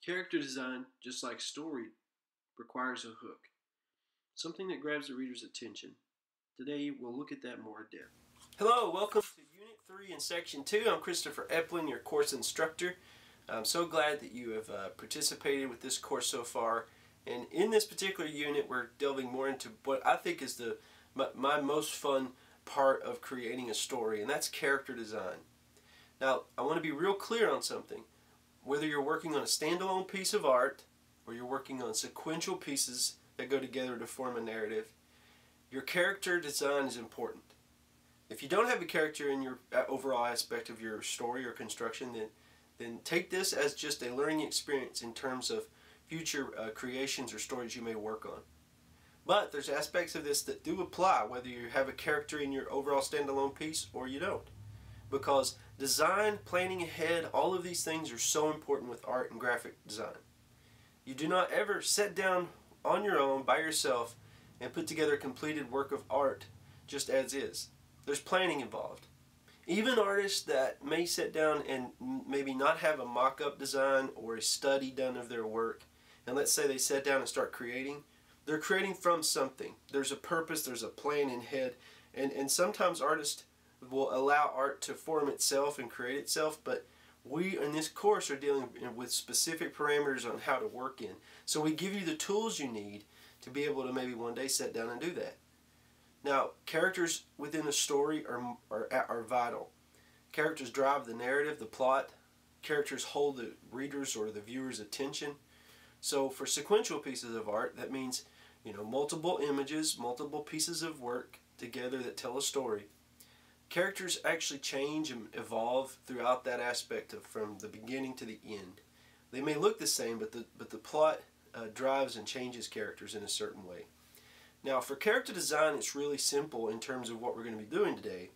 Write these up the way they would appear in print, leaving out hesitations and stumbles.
Character design, just like story, requires a hook, something that grabs the reader's attention. Today, we'll look at that more in depth. Hello, welcome to Unit 3 in Section 2. I'm Christopher Eplin, your course instructor. I'm so glad that you have participated with this course so far. And in this particular unit, we're delving more into what I think is my most fun part of creating a story, and that's character design. Now, I want to be real clear on something. Whether you're working on a standalone piece of art or you're working on sequential pieces that go together to form a narrative, your character design is important. If you don't have a character in your overall aspect of your story or construction, then take this as just a learning experience in terms of future creations or stories you may work on. But there's aspects of this that do apply whether you have a character in your overall standalone piece or you don't. Because design, planning ahead, all of these things are so important with art and graphic design. You do not ever sit down on your own by yourself and put together a completed work of art just as is. There's planning involved. Even artists that may sit down and maybe not have a mock-up design or a study done of their work, and let's say they sit down and start creating, they're creating from something. There's a purpose, there's a plan in head, and sometimes artists will allow art to form itself and create itself, but we in this course are dealing with specific parameters on how to work in. So we give you the tools you need to be able to maybe one day sit down and do that. Now, characters within a story are vital. Characters drive the narrative, the plot. Characters hold the reader's or the viewer's attention. So for sequential pieces of art, that means, multiple images, multiple pieces of work together that tell a story. Characters actually change and evolve throughout that aspect from the beginning to the end. They may look the same, but the plot drives and changes characters in a certain way. Now, for character design, it's really simple in terms of what we're going to be doing today.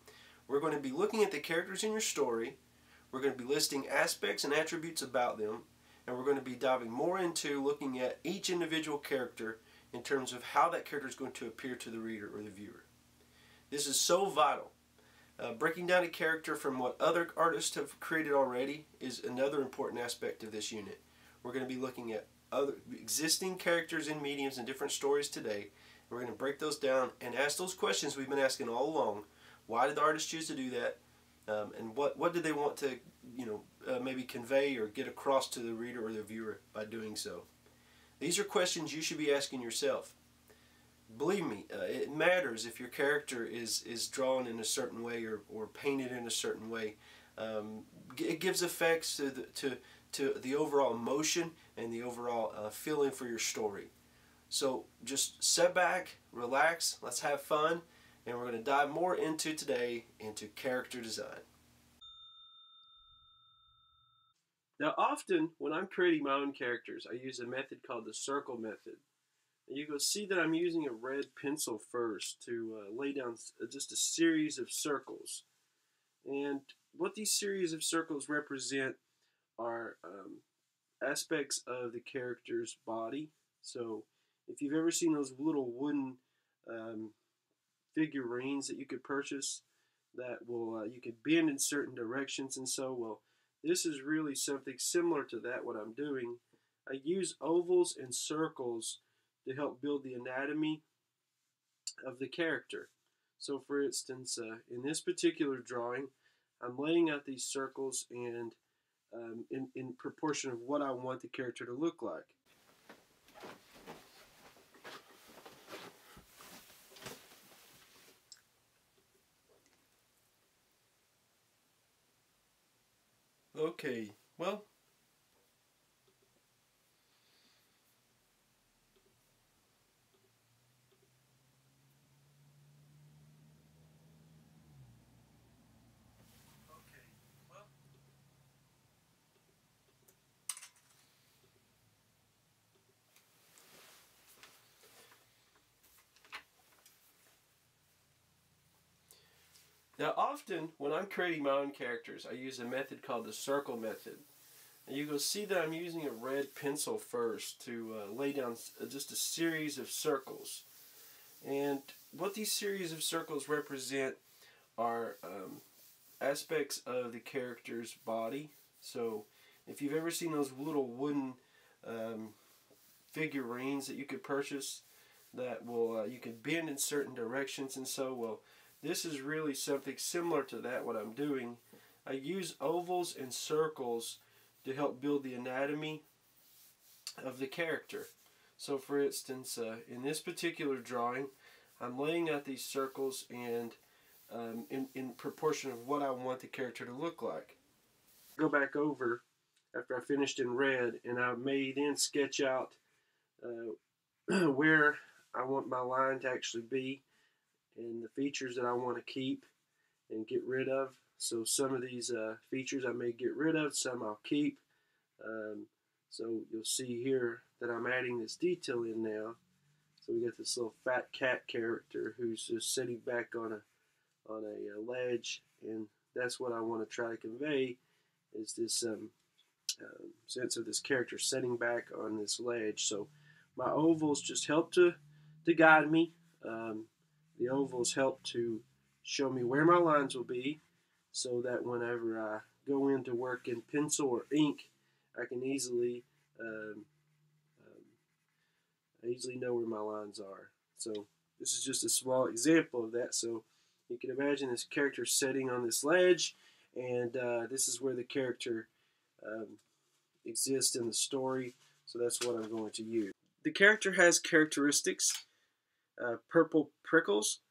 We're going to be looking at the characters in your story. We're going to be listing aspects and attributes about them, and we're going to be diving more into looking at each individual character in terms of how that character is going to appear to the reader or the viewer. This is so vital. Breaking down a character from what other artists have created already is another important aspect of this unit. We're going to be looking at other existing characters in mediums and different stories today. We're going to break those down and ask those questions we've been asking all along. Why did the artist choose to do that? And what did they want to maybe convey or get across to the reader or the viewer by doing so? These are questions you should be asking yourself. Believe me, it matters if your character is drawn in a certain way or painted in a certain way. It gives effects to the overall emotion and the overall feeling for your story. So just sit back, relax, let's have fun, and we're going to dive more into character design. Now often when I'm creating my own characters, I use a method called the circle method. You can see that I'm using a red pencil first to lay down just a series of circles. And what these series of circles represent are aspects of the character's body. So if you've ever seen those little wooden figurines that you could purchase that will you could bend in certain directions and so, well, this is really something similar to that, what I'm doing. I use ovals and circles to help build the anatomy of the character. So for instance, in this particular drawing, I'm laying out these circles and in proportion of what I want the character to look like. Okay, well, now often when I'm creating my own characters, I use a method called the circle method. And you can see that I'm using a red pencil first to lay down just a series of circles. And what these series of circles represent are aspects of the character's body. So if you've ever seen those little wooden figurines that you could purchase that will you could bend in certain directions, and so well. This is really something similar to that. What I'm doing, I use ovals and circles to help build the anatomy of the character. So, for instance, in this particular drawing, I'm laying out these circles and in proportion of what I want the character to look like. Go back over after I finished in red, and I may then sketch out where I want my line to actually be and the features that I want to keep and get rid of. So some of these features I may get rid of, some I'll keep. So you'll see here that I'm adding this detail in now. So we got this little fat cat character who's just sitting back on a ledge, and that's what I want to try to convey, is this sense of this character sitting back on this ledge. So my ovals just help to guide me. The ovals help to show me where my lines will be, so that whenever I go in to work in pencil or ink, I can easily know where my lines are. So this is just a small example of that. So you can imagine this character sitting on this ledge, and this is where the character exists in the story. So that's what I'm going to use. The character has characteristics. Purple prickles,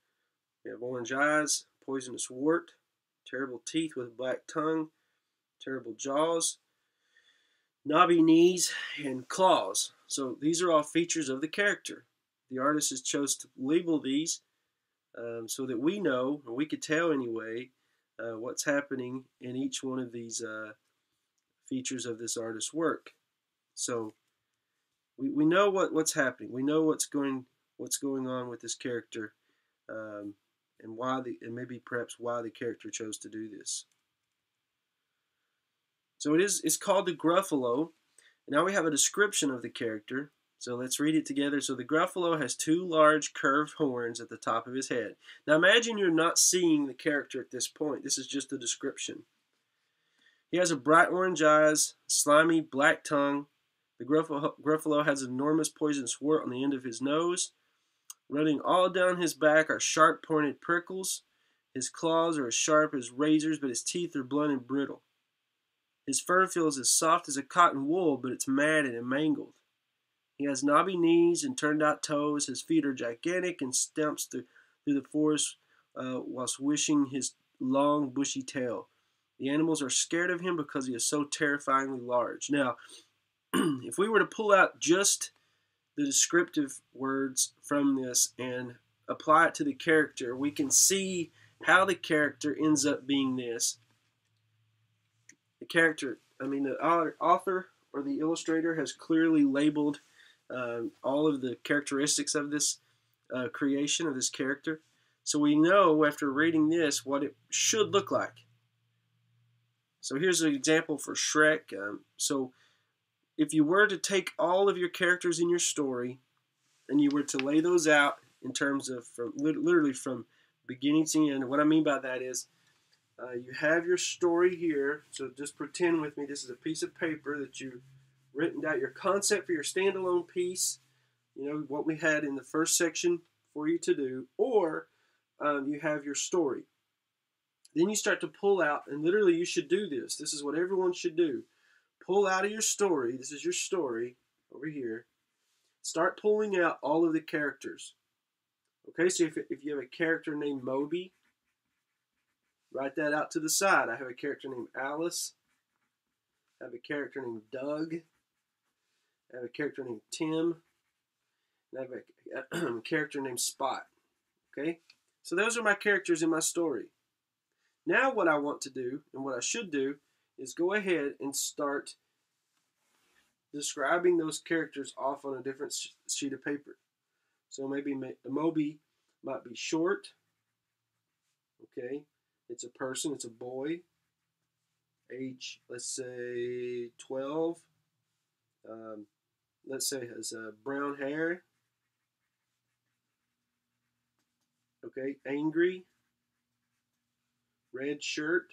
we have orange eyes, poisonous wart, terrible teeth with black tongue, terrible jaws, knobby knees, and claws. So these are all features of the character. The artist has chose to label these so that we know, or we could tell anyway, what's happening in each one of these features of this artist's work. So we know what's happening. We know what's going on with this character, and and maybe perhaps why the character chose to do this. So it's called the Gruffalo. Now we have a description of the character. So let's read it together. So the Gruffalo has two large curved horns at the top of his head. Now imagine you're not seeing the character at this point. This is just a description. He has a bright orange eyes, slimy black tongue. The Gruffalo has an enormous poisonous wart on the end of his nose. Running all down his back are sharp pointed prickles. His claws are as sharp as razors, but his teeth are blunt and brittle. His fur feels as soft as a cotton wool, but it's matted and mangled. He has knobby knees and turned out toes. His feet are gigantic and stumps through the forest while swishing his long, bushy tail. The animals are scared of him because he is so terrifyingly large. Now, if we were to pull out just the descriptive words from this and apply it to the character, we can see how the character ends up being this. The character, the author or the illustrator has clearly labeled all of the characteristics of this creation, of this character. So we know after reading this what it should look like. So here's an example for Shrek. So if you were to take all of your characters in your story and you were to lay those out in terms of literally from beginning to end, what I mean by that is you have your story here. So just pretend with me this is a piece of paper that you've written out your concept for your standalone piece, what we had in the first section for you to do, or you have your story. Then you start to pull out, and literally you should do this. This is what everyone should do. Pull out of your story. This is your story over here. Start pulling out all of the characters. Okay, so if you have a character named Moby, write that out to the side. I have a character named Alice. I have a character named Doug. I have a character named Tim. And I have a character named Spot. Okay, so those are my characters in my story. Now what I want to do, and what I should do, is go ahead and start describing those characters off on a different sheet of paper. So maybe Moby might be short. Okay, it's a person, it's a boy. Age, let's say 12. Let's say has brown hair. Okay, angry. Red shirt.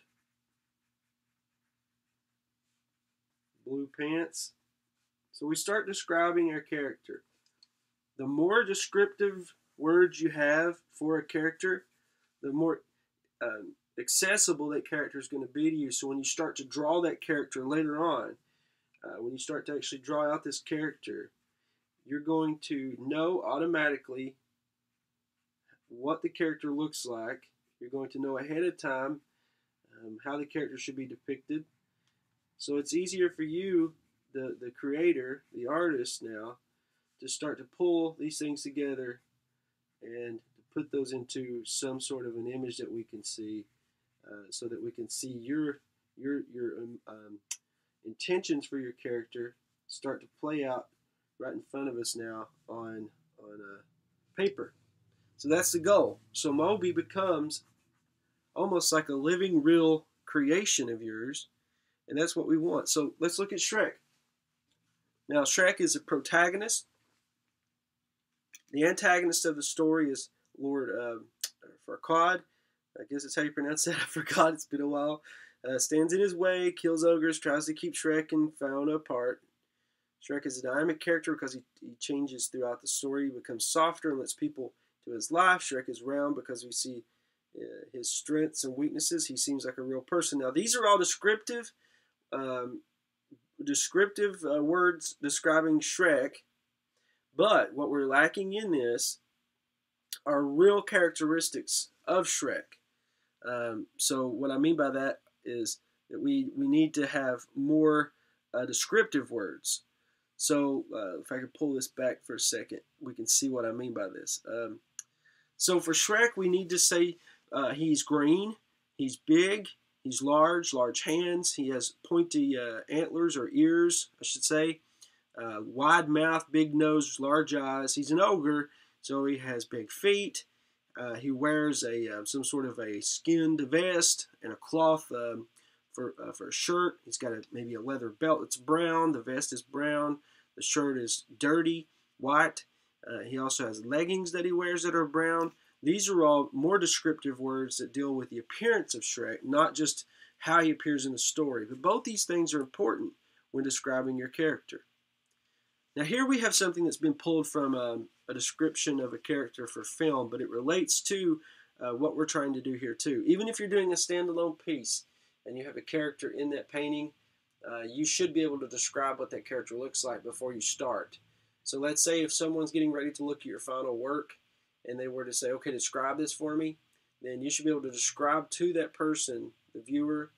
Blue pants. So we start describing our character. The more descriptive words you have for a character, the more accessible that character is going to be to you. So when you start to draw that character later on, when you start to actually draw out this character, you're going to know automatically what the character looks like. You're going to know ahead of time how the character should be depicted. So it's easier for you, the creator, the artist now, to start to pull these things together and put those into some sort of an image that we can see, so that we can see your intentions for your character start to play out right in front of us now on paper. So that's the goal. So Moby becomes almost like a living, real creation of yours, and that's what we want. So let's look at Shrek. Now, Shrek is a protagonist. The antagonist of the story is Lord Farquaad. I guess that's how you pronounce that. I forgot. It's been a while. Stands in his way, kills ogres, tries to keep Shrek and Fauna apart. Shrek is a dynamic character because he changes throughout the story. He becomes softer and lets people to his life. Shrek is round because we see his strengths and weaknesses. He seems like a real person. Now, these are all descriptive words describing Shrek, but what we're lacking in this are real characteristics of Shrek. So what I mean by that is that we need to have more descriptive words. So if I could pull this back for a second, we can see what I mean by this. So for Shrek, we need to say he's green, he's big, he's large hands, he has pointy antlers or ears, I should say, wide mouth, big nose, large eyes. He's an ogre, so he has big feet. He wears some sort of a skinned vest and a cloth for a shirt. He's got maybe a leather belt that's brown. The vest is brown. The shirt is dirty, white. He also has leggings that he wears that are brown. These are all more descriptive words that deal with the appearance of Shrek, not just how he appears in the story. But both these things are important when describing your character. Now here we have something that's been pulled from a description of a character for film, but it relates to what we're trying to do here too. Even if you're doing a standalone piece and you have a character in that painting, you should be able to describe what that character looks like before you start. So let's say if someone's getting ready to look at your final work and they were to say, okay, describe this for me, then you should be able to describe to that person, the viewer,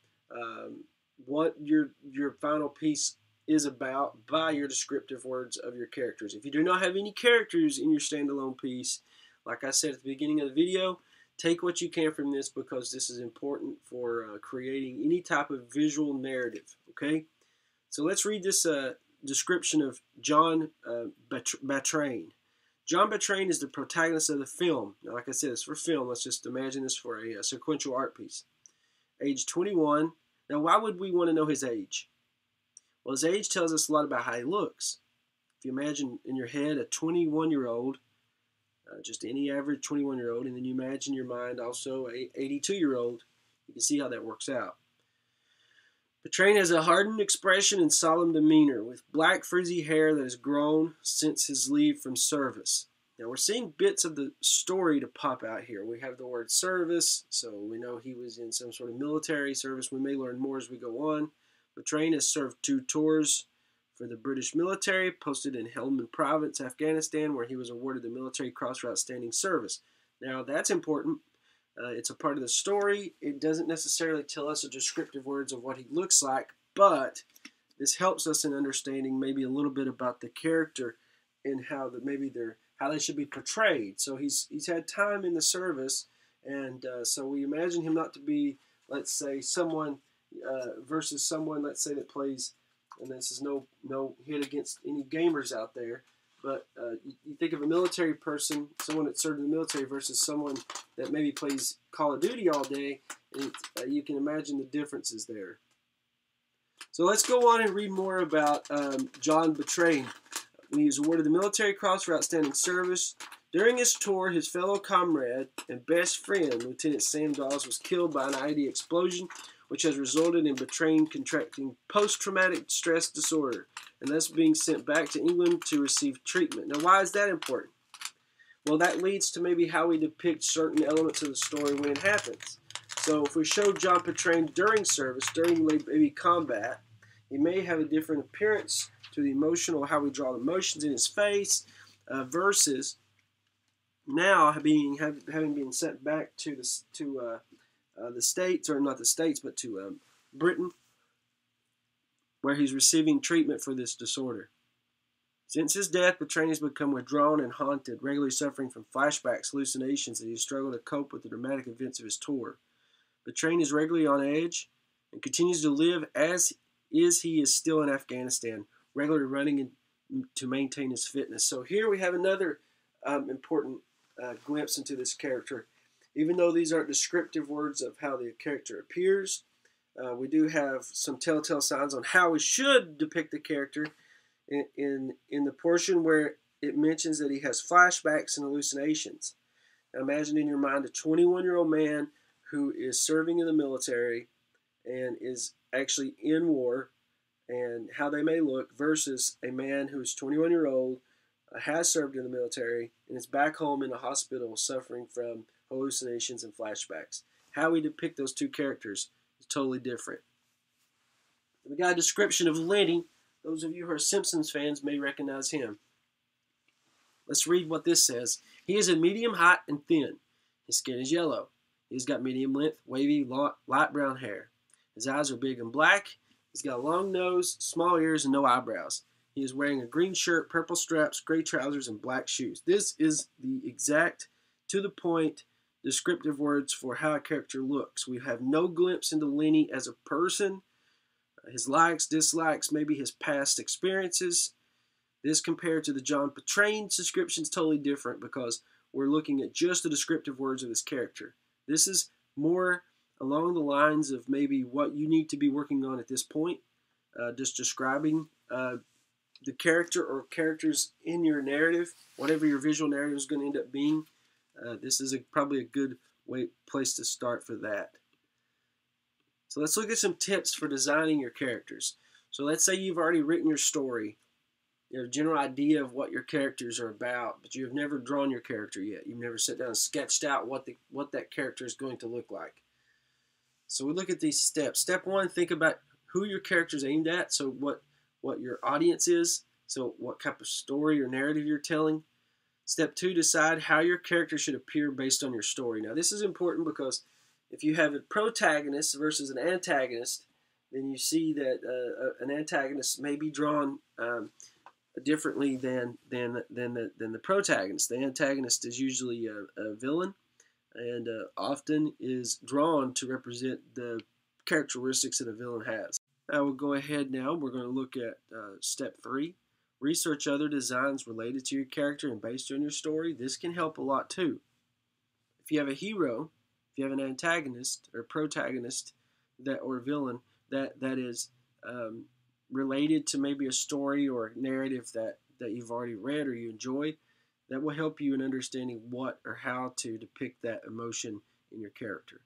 what your final piece is about by your descriptive words of your characters. If you do not have any characters in your standalone piece, like I said at the beginning of the video, take what you can from this because this is important for creating any type of visual narrative, okay? So let's read this description of John Batrain. John Batrain is the protagonist of the film. Now, like I said, it's for film. Let's just imagine this for a sequential art piece. Age 21. Now, why would we want to know his age? Well, his age tells us a lot about how he looks. If you imagine in your head a 21-year-old, just any average 21-year-old, and then you imagine in your mind also a 82-year-old, you can see how that works out. Batrain has a hardened expression and solemn demeanor, with black frizzy hair that has grown since his leave from service. Now we're seeing bits of the story to pop out here. We have the word service, so we know he was in some sort of military service. We may learn more as we go on. Batrain has served 2 tours for the British military, posted in Helmand Province, Afghanistan, where he was awarded the Military Cross for Outstanding Service. Now that's important. It's a part of the story. It doesn't necessarily tell us the descriptive words of what he looks like, but this helps us in understanding maybe a little bit about the character and how they should be portrayed. So he's had time in the service, and so we imagine him not to be, let's say, someone versus someone, let's say, that plays, and this is no hit against any gamers out there, but you think of a military person, someone that served in the military versus someone that maybe plays Call of Duty all day, and you can imagine the differences there. So let's go on and read more about John Batrain. He was awarded the Military Cross for Outstanding Service. During his tour, his fellow comrade and best friend, Lieutenant Sam Dawes, was killed by an IED explosion which has resulted in Betrain contracting post-traumatic stress disorder and thus being sent back to England to receive treatment. Now, why is that important? Well, that leads to maybe how we depict certain elements of the story when it happens. So if we show John Betrain during service, during maybe combat, he may have a different appearance to the emotional, how we draw the emotions in his face, versus now having been sent back to the States, or not the States, but to Britain, where he's receiving treatment for this disorder. Since his death, Betrain has become withdrawn and haunted, regularly suffering from flashbacks, hallucinations, and he has struggled to cope with the dramatic events of his tour. Betrain is regularly on edge and continues to live as he is still in Afghanistan, regularly running to maintain his fitness. So here we have another important glimpse into this character. Even though these aren't descriptive words of how the character appears, we do have some telltale signs on how we should depict the character in the portion where it mentions that he has flashbacks and hallucinations. Now imagine in your mind a 21-year-old man who is serving in the military and is actually in war, and how they may look, versus a man who's 21-year-old, has served in the military, and is back home in a hospital suffering from hallucinations and flashbacks. How we depict those two characters is totally different. We got a description of Lenny. Those of you who are Simpsons fans may recognize him. Let's read what this says. He is a medium height and thin. His skin is yellow. He's got medium length, wavy, light brown hair. His eyes are big and black. He's got a long nose, small ears, and no eyebrows. He is wearing a green shirt, purple straps, gray trousers, and black shoes. This is the exact, to the point, descriptive words for how a character looks. We have no glimpse into Lenny as a person, his likes, dislikes, maybe his past experiences. This compared to the John Betrain description is totally different because we're looking at just the descriptive words of this character. This is more along the lines of maybe what you need to be working on at this point, just describing the character or characters in your narrative, whatever your visual narrative is going to end up being. This is probably a good place to start for that. So let's look at some tips for designing your characters. So let's say you've already written your story. You have a general idea of what your characters are about, but you have never drawn your character yet. You've never sat down and sketched out what that character is going to look like. So we look at these steps. Step one, think about who your character is aimed at, so what your audience is, so what type of story or narrative you're telling. Step two, decide how your character should appear based on your story. Now this is important because if you have a protagonist versus an antagonist, then you see that an antagonist may be drawn differently than the protagonist. The antagonist is usually a villain, and often is drawn to represent the characteristics that a villain has. Now we'll go ahead now. We're going to look at step 3. Research other designs related to your character and based on your story. This can help a lot too. If you have a hero, if you have an antagonist or protagonist or a villain that is related to maybe a story or a narrative that you've already read or you enjoy, that will help you in understanding what or how to depict that emotion in your character.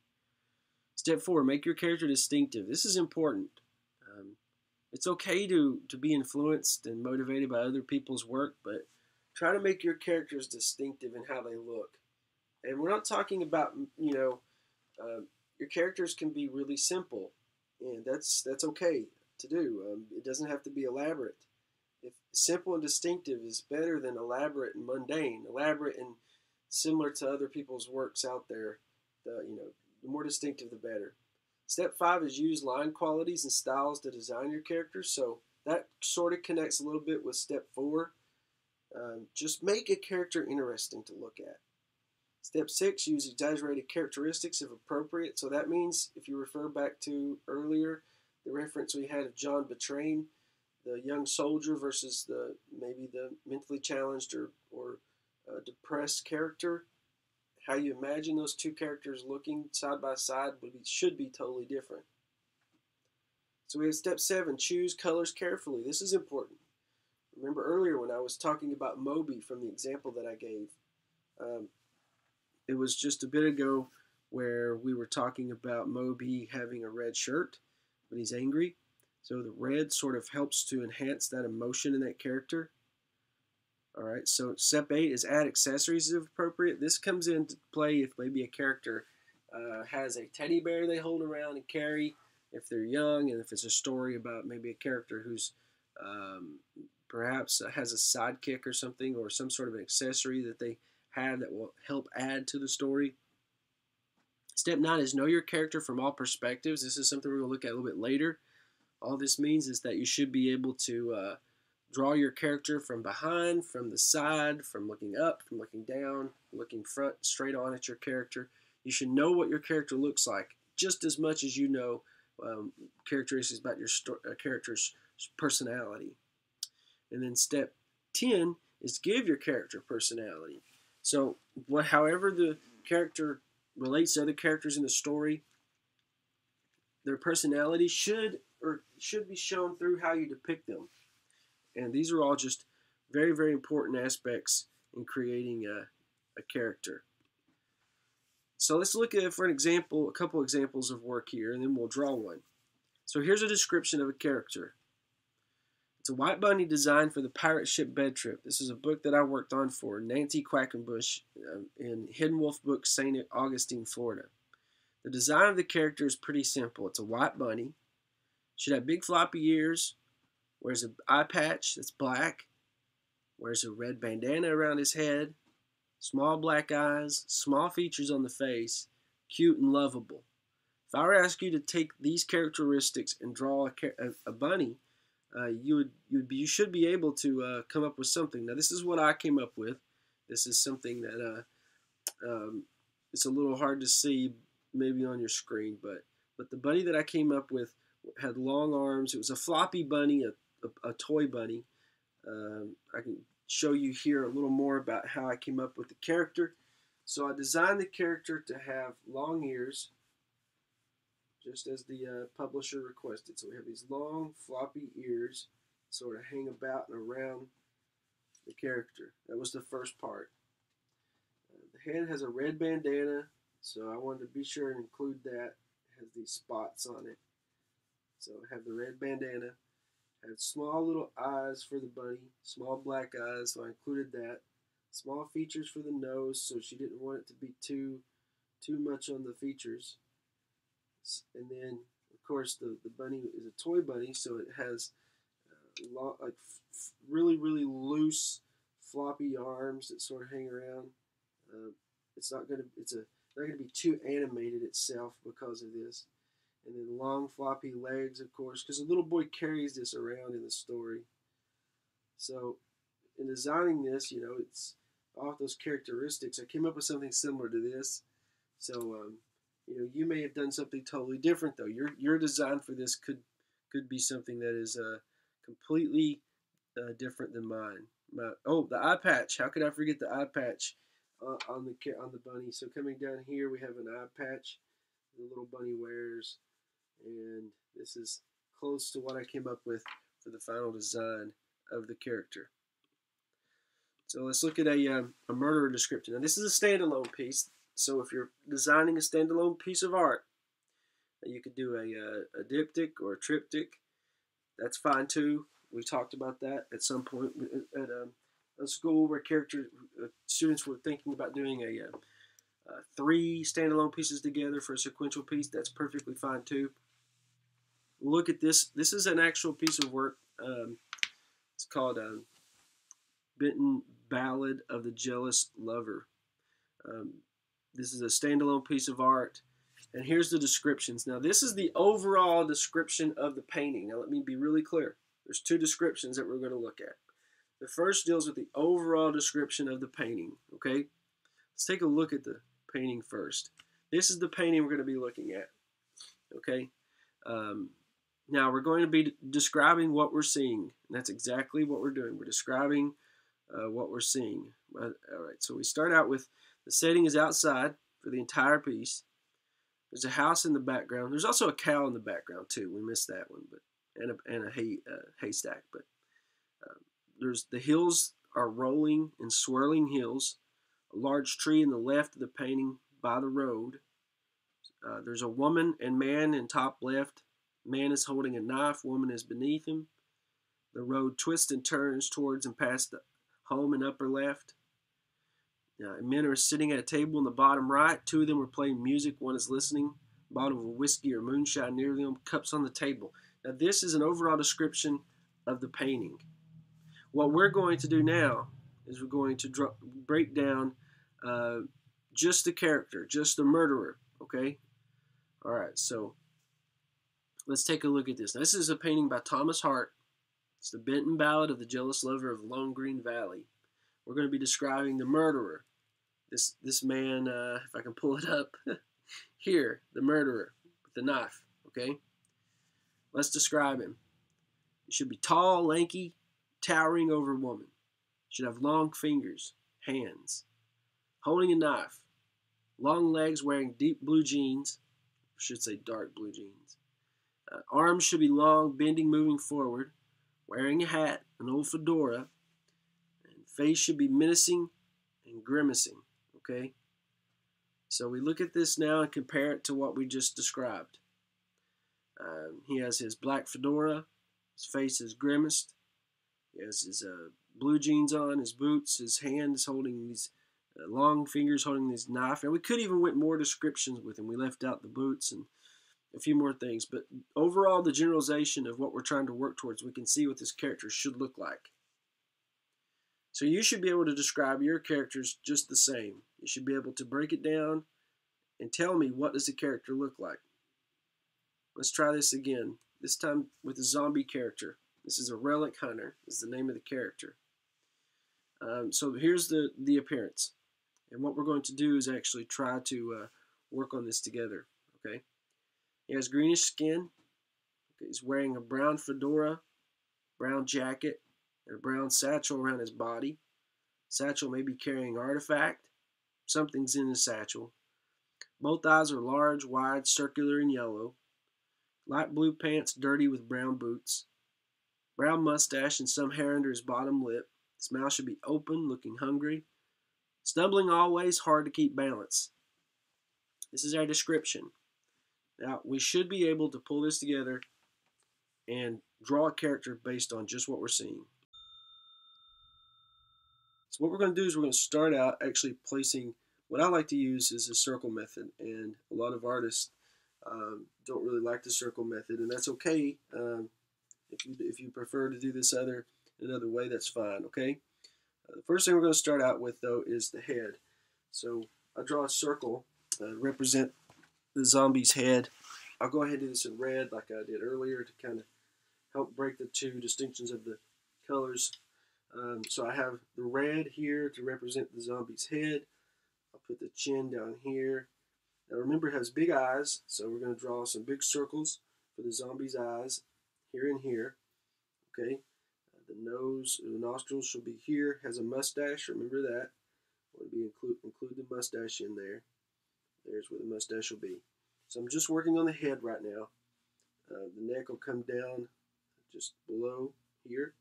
Step 4, make your character distinctive. This is important. It's okay to be influenced and motivated by other people's work, but try to make your characters distinctive in how they look. And we're not talking about, your characters can be really simple, and that's okay to do. It doesn't have to be elaborate. If simple and distinctive is better than elaborate and mundane. Elaborate and similar to other people's works out there, the more distinctive the better. Step 5 is use line qualities and styles to design your characters. So that sort of connects a little bit with step 4. Just make a character interesting to look at. Step 6, use exaggerated characteristics if appropriate. So that means, if you refer back to earlier, the reference we had of John Betrain, the young soldier versus maybe the mentally challenged or depressed character, how you imagine those two characters looking side by side should be totally different. So we have step 7, choose colors carefully. This is important. Remember earlier when I was talking about Moby from the example that I gave, it was just a bit ago where we were talking about Moby having a red shirt when he's angry. So the red sort of helps to enhance that emotion in that character. All right, so step 8 is add accessories if appropriate. This comes into play if maybe a character has a teddy bear they hold around and carry if they're young, and if it's a story about maybe a character who's perhaps has a sidekick or something, or some sort of an accessory that they have that will help add to the story. Step 9 is know your character from all perspectives. This is something we're going to look at a little bit later. All this means is that you should be able to draw your character from behind, from the side, from looking up, from looking down, looking front, straight on at your character. You should know what your character looks like just as much as you know characteristics about your character's personality. And then step 10 is give your character personality. So however the character relates to other characters in the story, their personality should be shown through how you depict them. And these are all just very, very important aspects in creating a character. So let's look at, for an example, a couple examples of work here, and then we'll draw one. So here's a description of a character. It's a white bunny designed for the pirate ship Bed Trip. This is a book that I worked on for Nancy Quackenbush in Hidden Wolf Books, St. Augustine, Florida. The design of the character is pretty simple. It's a white bunny. Should have big floppy ears. Wears an eye patch that's black. Wears a red bandana around his head. Small black eyes. Small features on the face. Cute and lovable. If I were to ask you to take these characteristics and draw a bunny, you should be able to come up with something. Now, this is what I came up with. This is something that it's a little hard to see maybe on your screen, but the bunny that I came up with had long arms. It was a floppy bunny, a toy bunny. I can show you here a little more about how I came up with the character. So I designed the character to have long ears, just as the publisher requested. So we have these long, floppy ears sort of hang about and around the character. That was the first part. The head has a red bandana, so I wanted to be sure and include that. It has these spots on it. So I have the red bandana. Had small little eyes for the bunny, small black eyes, so I included that. Small features for the nose, so she didn't want it to be too much on the features. And then, of course, the bunny is a toy bunny, so it has really, really loose, floppy arms that sort of hang around. It's not going to be too animated itself because of this. And then long, floppy legs, of course, because the little boy carries this around in the story. So, in designing this, it's off those characteristics. I came up with something similar to this. So, you may have done something totally different, though. Your design for this could be something that is completely different than mine. The eye patch. How could I forget the eye patch on the bunny? So coming down here, we have an eye patch the little bunny wears, and this is close to what I came up with for the final design of the character. So let's look at a murderer description. Now this is a standalone piece. So if you're designing a standalone piece of art, you could do a diptych or a triptych. That's fine too. We talked about that at some point at a school where students were thinking about doing 3 standalone pieces together for a sequential piece. That's perfectly fine too. Look at this. This is an actual piece of work. It's called Benton Ballad of the Jealous Lover. This is a standalone piece of art. And here's the descriptions. Now, this is the overall description of the painting. Now, let me be really clear. There's 2 descriptions that we're going to look at. The first deals with the overall description of the painting. Okay? Let's take a look at the painting first. This is the painting we're going to be looking at. Okay? Now, we're going to be describing what we're seeing. And that's exactly what we're doing. We're describing what we're seeing. All right, so we start out with the setting is outside for the entire piece. There's a house in the background. There's also a cow in the background too. We missed that one, and a haystack. But there's the hills are rolling and swirling hills. A large tree in the left of the painting by the road. There's a woman and man in top left. Man is holding a knife. Woman is beneath him. The road twists and turns towards and past the home in upper left. Men are sitting at a table in the bottom right. Two of them are playing music. One is listening. A bottle of whiskey or moonshine near them. Cups on the table. Now this is an overall description of the painting. What we're going to do now is we're going to break down just the character, just the murderer, okay? All right, so let's take a look at this. Now, this is a painting by Thomas Hart. It's the Benton Ballad of the Jealous Lover of Lone Green Valley. We're going to be describing the murderer. This man, if I can pull it up, here, the murderer with the knife, okay? Let's describe him. He should be tall, lanky, towering over a woman. Should have long fingers, hands, holding a knife, long legs, wearing deep blue jeans, I should say dark blue jeans. Arms should be long, bending, moving forward, wearing a hat, an old fedora, and face should be menacing and grimacing, okay? So we look at this now and compare it to what we just described. He has his black fedora, his face is grimaced, he has his blue jeans on, his boots, his hand is holding these long fingers holding this knife. Now we could even went more descriptions with him. We left out the boots and a few more things, but overall the generalization of what we're trying to work towards, we can see what this character should look like. So you should be able to describe your characters just the same. You should be able to break it down and tell me, what does the character look like. Let's try this again, this time with a zombie character. This is a relic hunter, is the name of the character. So here's the appearance. And what we're going to do is actually try to work on this together, okay? He has greenish skin. Okay, he's wearing a brown fedora, brown jacket, and a brown satchel around his body. Satchel may be carrying artifact. Something's in his satchel. Both eyes are large, wide, circular, and yellow. Light blue pants, dirty with brown boots. Brown mustache and some hair under his bottom lip. His mouth should be open, looking hungry. Stumbling always, hard to keep balance. This is our description. Now, we should be able to pull this together and draw a character based on just what we're seeing. So what we're going to do is we're going to start out actually placing, what I like to use is a circle method, and a lot of artists don't really like the circle method, and that's okay. If you prefer to do this another way, that's fine, okay? The first thing we're going to start out with, though, is the head. So I draw a circle to represent the zombie's head. I'll go ahead and do this in red like I did earlier to kind of help break the two distinctions of the colors. So I have the red here to represent the zombie's head. I'll put the chin down here. Now remember, it has big eyes, so we're going to draw some big circles for the zombie's eyes here and here. Okay, the nose, the nostrils should be here. Has a mustache. Remember that. Want to be include the mustache in there. There's where the mustache will be. So I'm just working on the head right now. The neck will come down just below here.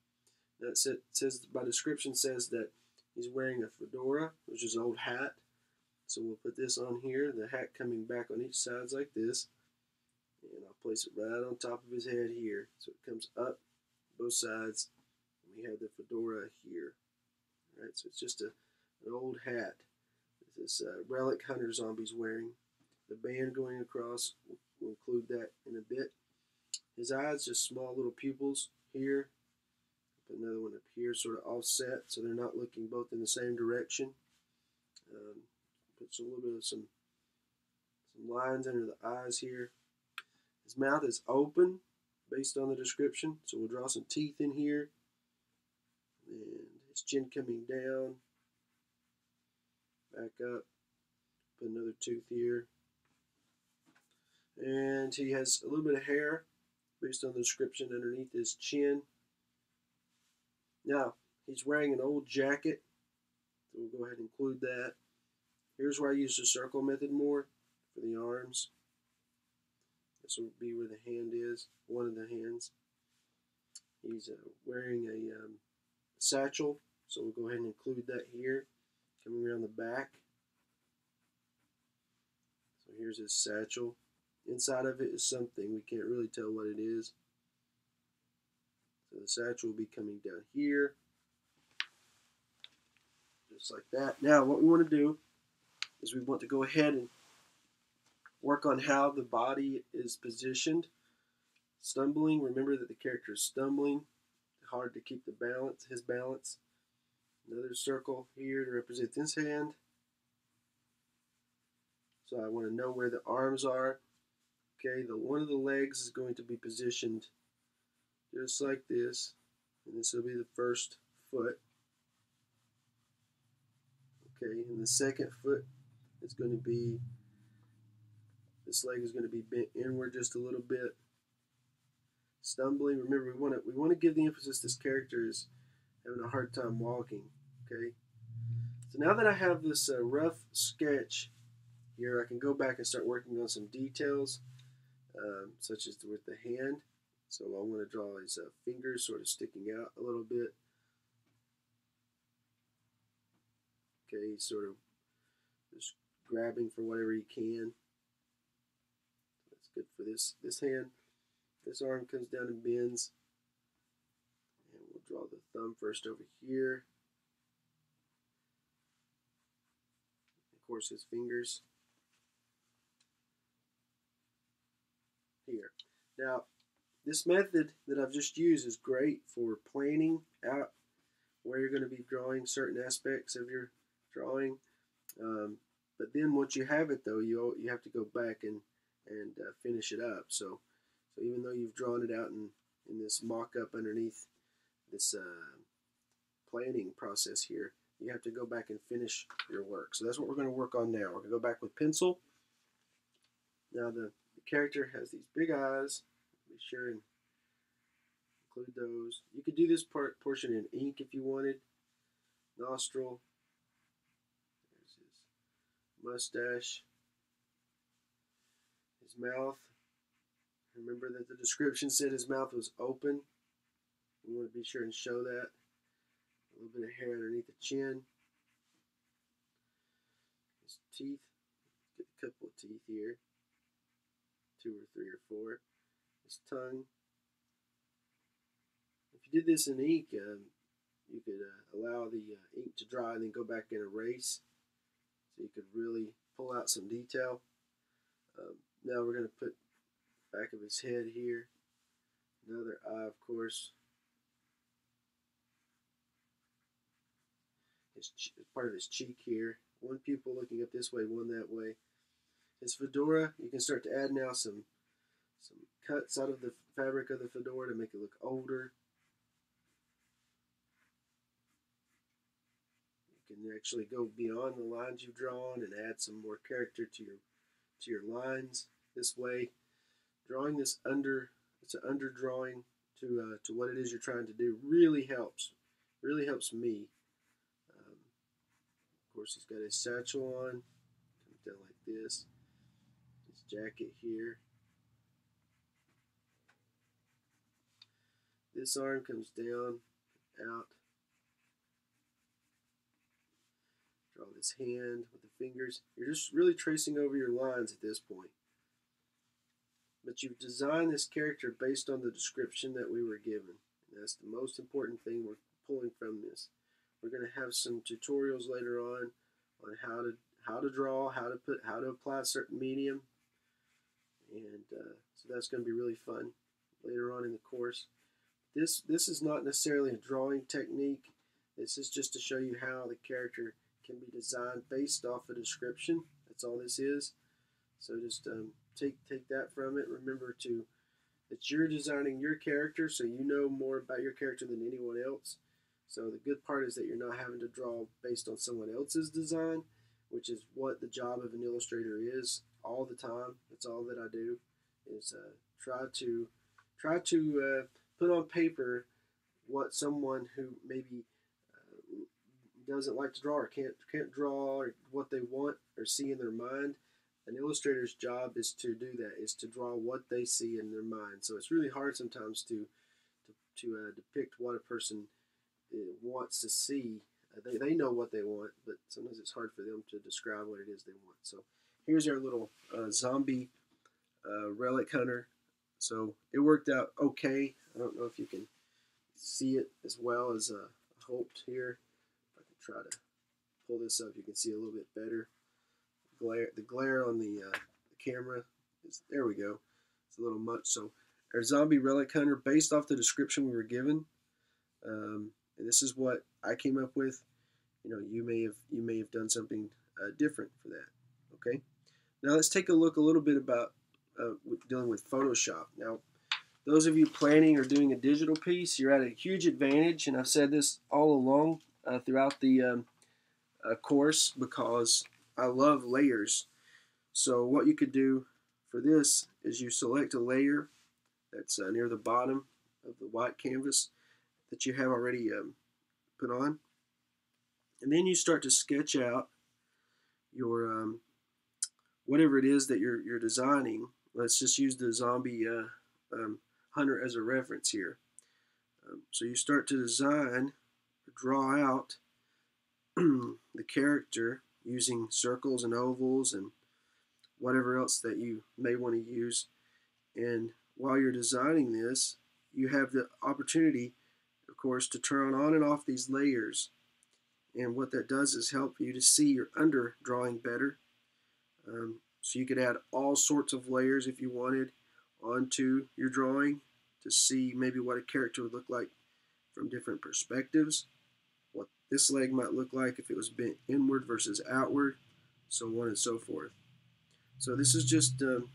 Now it says by description says that he's wearing a fedora, which is an old hat. So we'll put this on here. The hat coming back on each side like this, and I'll place it right on top of his head here. So it comes up both sides. And we have the fedora here. All right, so it's just an old hat. This relic hunter zombie's wearing. The band going across, we'll include that in a bit. His eyes, just small little pupils here. Put another one up here, sort of offset, so they're not looking both in the same direction. Put a little bit of some lines under the eyes here. His mouth is open based on the description, so we'll draw some teeth in here. And his chin coming down, back up, put another tooth here. And he has a little bit of hair based on the description underneath his chin. Now, he's wearing an old jacket, so we'll go ahead and include that. Here's where I use the circle method more for the arms. This will be where the hand is, one of the hands. He's wearing a satchel, so we'll go ahead and include that here, coming around the back. So So here's his satchel. Inside of it is something. We can't really tell what it is. So the satchel will be coming down here, just like that. Now what we want to do is we want to go ahead and work on how the body is positioned. Stumbling, remember that the character is stumbling. Hard to keep the balance, his balance. Another circle here to represent this hand. So I want to know where the arms are. Okay, one of the legs is going to be positioned just like this. And this will be the first foot. Okay, and the second foot is going to be, this leg is going to be bent inward just a little bit. Stumbling, remember we want to give the emphasis this character is having a hard time walking. Okay, so now that I have this rough sketch here, I can go back and start working on some details, such as with the hand. So I want to draw his fingers sort of sticking out a little bit. Okay, he's sort of just grabbing for whatever he can. That's good for this hand. This arm comes down and bends. And we'll draw the thumb first over here. Of course, his fingers here. Now, this method that I've just used is great for planning out where you're going to be drawing certain aspects of your drawing. But then once you have it, though, you have to go back and finish it up. So even though you've drawn it out in this mock-up underneath this planning process here, you have to go back and finish your work. So that's what we're going to work on now. We're going to go back with pencil. Now the character has these big eyes. Be sure and include those. You could do this portion in ink if you wanted. Nostril. There's his mustache. His mouth. Remember that the description said his mouth was open. We want to be sure and show that. A little bit of hair underneath the chin. His teeth. Get a couple of teeth here. 2 or 3 or 4. His tongue. If you did this in ink, you could allow the ink to dry and then go back and erase. So you could really pull out some detail. Now we're going to put the back of his head here. Another eye, of course. Part of his cheek here. One pupil looking up this way, one that way. His fedora, you can start to add now some cuts out of the fabric of the fedora to make it look older. You can actually go beyond the lines you've drawn and add some more character to your lines. This way, drawing this it's an underdrawing to what it is you're trying to do really helps. Really helps me. Of course, he's got his satchel on. Comes down like this. His jacket here. This arm comes down, out. Draw this hand with the fingers. You're just really tracing over your lines at this point. But you've designed this character based on the description that we were given. And that's the most important thing we're pulling from this. We're going to have some tutorials later on how to draw, how to apply a certain medium, and so that's going to be really fun later on in the course. This is not necessarily a drawing technique. This is just to show you how the character can be designed based off a description. That's all this is. So just take that from it. Remember that you're designing your character, so you know more about your character than anyone else. So the good part is that you're not having to draw based on someone else's design, which is what the job of an illustrator is all the time. That's all that I do, is try to put on paper what someone who maybe doesn't like to draw or can't draw, or what they want or see in their mind. An illustrator's job is to do that, is to draw what they see in their mind. So it's really hard sometimes to depict what a person wants to see. They know what they want, but sometimes it's hard for them to describe what it is they want. So here's our little zombie relic hunter. So it worked out okay. I don't know if you can see it as well as I hoped here. If I can try to pull this up, you can see a little bit better. The glare on the camera is, there we go. It's a little much. So our zombie relic hunter, based off the description we were given, and this is what I came up with. You may have done something different for that. Okay. Now let's take a look a little bit about dealing with Photoshop. Now, those of you planning or doing a digital piece, you're at a huge advantage, and I've said this all along throughout the course, because I love layers. So what you could do for this is you select a layer that's near the bottom of the white canvas that you have already put on, and then you start to sketch out your whatever it is that you're designing. Let's just use the zombie hunter as a reference here. So you start to design, draw out the character using circles and ovals and whatever else that you may want to use. And while you're designing this, you have the opportunity, of course, to turn on and off these layers. And what that does is help you to see your under drawing better. So you could add all sorts of layers if you wanted onto your drawing to see maybe what a character would look like from different perspectives, what this leg might look like if it was bent inward versus outward, so on and so forth. So this is just the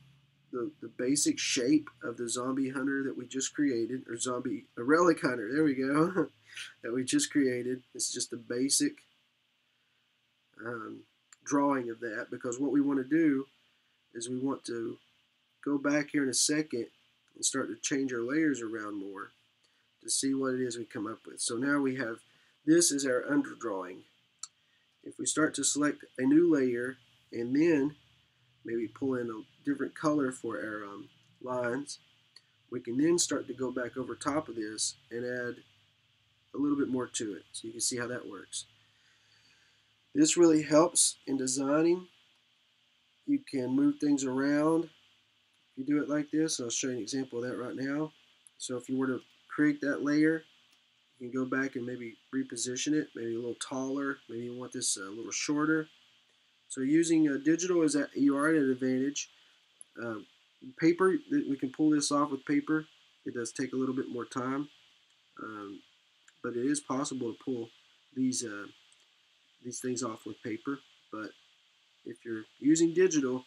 basic shape of the zombie hunter that we just created, or a relic hunter, there we go, that we just created. It's just the basic drawing of that, because what we want to do is we want to go back here in a second and start to change our layers around more to see what it is we come up with. So now we have, this is our underdrawing. If we start to select a new layer and then maybe pull in a different color for our lines, we can then start to go back over top of this and add a little bit more to it. So you can see how that works. This really helps in designing. You can move things around if you do it like this. I'll show you an example of that right now. So if you were to create that layer, you can go back and maybe reposition it, maybe a little taller, maybe you want this a little shorter. So using digital, is that you are at an advantage. Paper, we can pull this off with paper. It does take a little bit more time, but it is possible to pull these things off with paper. But if you're using digital,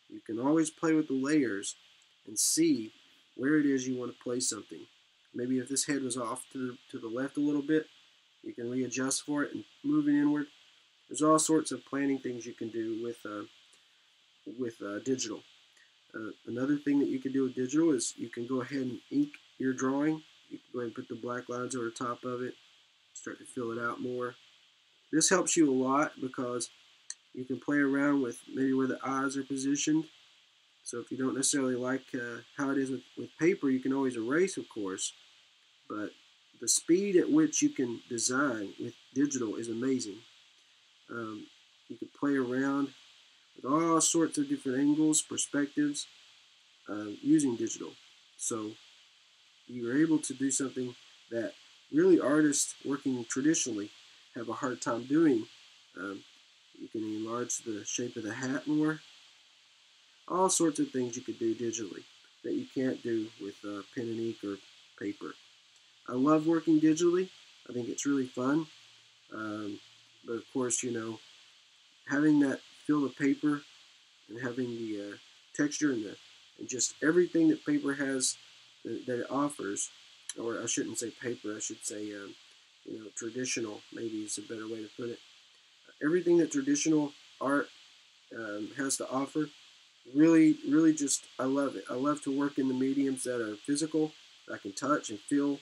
you can always play with the layers and see where it is you want to place something. Maybe if this head was off to the left a little bit, you can readjust for it and move it inward. There's all sorts of planning things you can do with digital. Another thing that you can do with digital is you can go ahead and ink your drawing. You can go ahead and put the black lines over the top of it, start to fill it out more. This helps you a lot because you can play around with maybe where the eyes are positioned. So if you don't necessarily like how it is with paper, you can always erase, of course. But the speed at which you can design with digital is amazing. You can play around with all sorts of different angles, perspectives, using digital. So you're able to do something that really artists working traditionally have a hard time doing. You can enlarge the shape of the hat more. All sorts of things you could do digitally that you can't do with pen and ink or paper. I love working digitally. I think it's really fun. But of course, having that feel of paper and having the texture and just everything that paper has that it offers, or I shouldn't say paper, I should say traditional, maybe is a better way to put it. Everything that traditional art has to offer, really just, I love it. I love to work in the mediums that are physical, that I can touch and feel.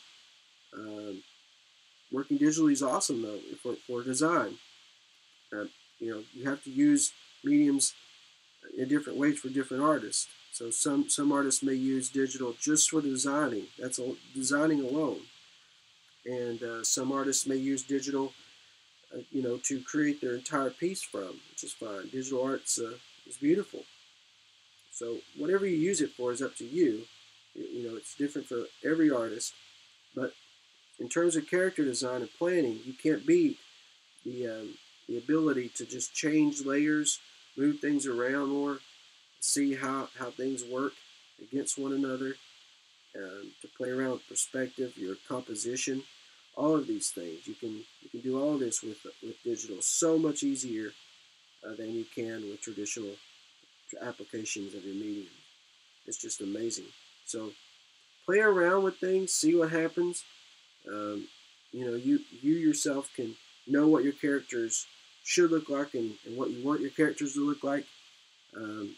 Working digitally is awesome though for design. You have to use mediums in different ways for different artists. So some artists may use digital just for designing. That's designing alone. And some artists may use digital, to create their entire piece from, which is fine. Digital art's is beautiful. So whatever you use it for is up to you. You know, it's different for every artist. But in terms of character design and planning, you can't beat the ability to just change layers, move things around more, see how things work against one another, to play around with perspective, your composition, all of these things. You can do all this with digital so much easier than you can with traditional applications of your medium. It's just amazing. So play around with things, see what happens. Um, you know, you yourself can know what your characters should look like and what you want your characters to look like. Um,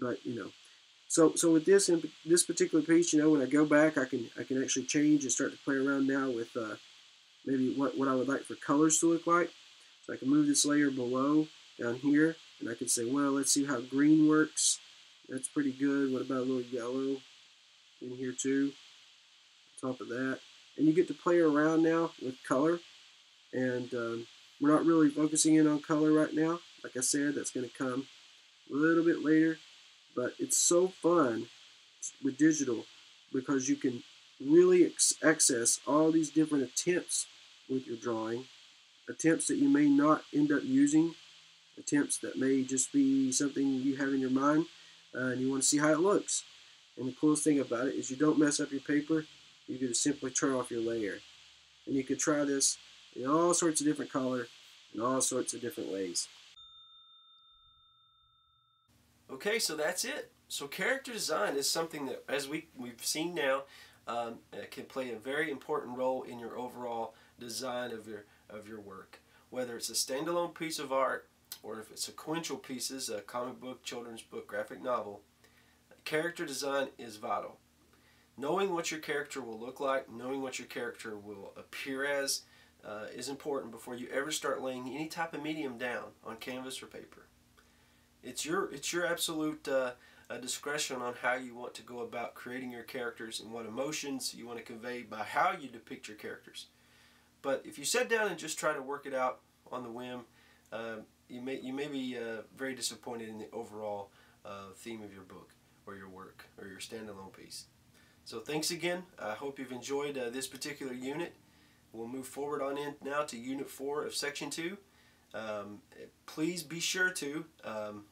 but you know, so with this in this particular piece, you know, when I go back, I can actually change and start to play around now with maybe what I would like for colors to look like. So I can move this layer below down here, and I can say, well, let's see how green works. That's pretty good. What about a little yellow in here too? On top of that, and you get to play around now with color. And we're not really focusing in on color right now. Like I said, that's going to come a little bit later. But it's so fun with digital because you can really access all these different attempts with your drawing, attempts that you may not end up using, attempts that may just be something you have in your mind and you want to see how it looks. And the coolest thing about it is you don't mess up your paper. You can just simply turn off your layer. And you can try this in all sorts of different color in all sorts of different ways. Okay, so that's it. So character design is something that, as we've seen now, can play a very important role in your overall design of your work. Whether it's a standalone piece of art or if it's sequential pieces, a comic book, children's book, graphic novel, character design is vital. Knowing what your character will look like, knowing what your character will appear as, is important before you ever start laying any type of medium down on canvas or paper. It's your absolute discretion on how you want to go about creating your characters and what emotions you want to convey by how you depict your characters. But if you sit down and just try to work it out on the whim, you may be very disappointed in the overall theme of your book or your work or your standalone piece. So thanks again. I hope you've enjoyed this particular unit. We'll move forward on in now to Unit 4 of Section 2. Please be sure to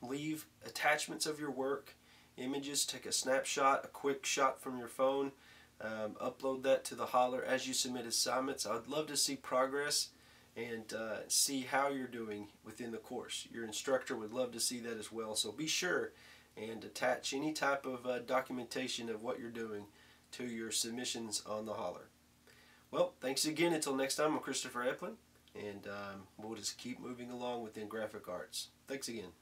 leave attachments of your work, images, take a snapshot, a quick shot from your phone, upload that to the Holler as you submit assignments. I'd love to see progress and see how you're doing within the course. Your instructor would love to see that as well, so be sure and attach any type of documentation of what you're doing to your submissions on the Holler. Well, thanks again. Until next time, I'm Christopher Eplin, and we'll just keep moving along within graphic arts. Thanks again.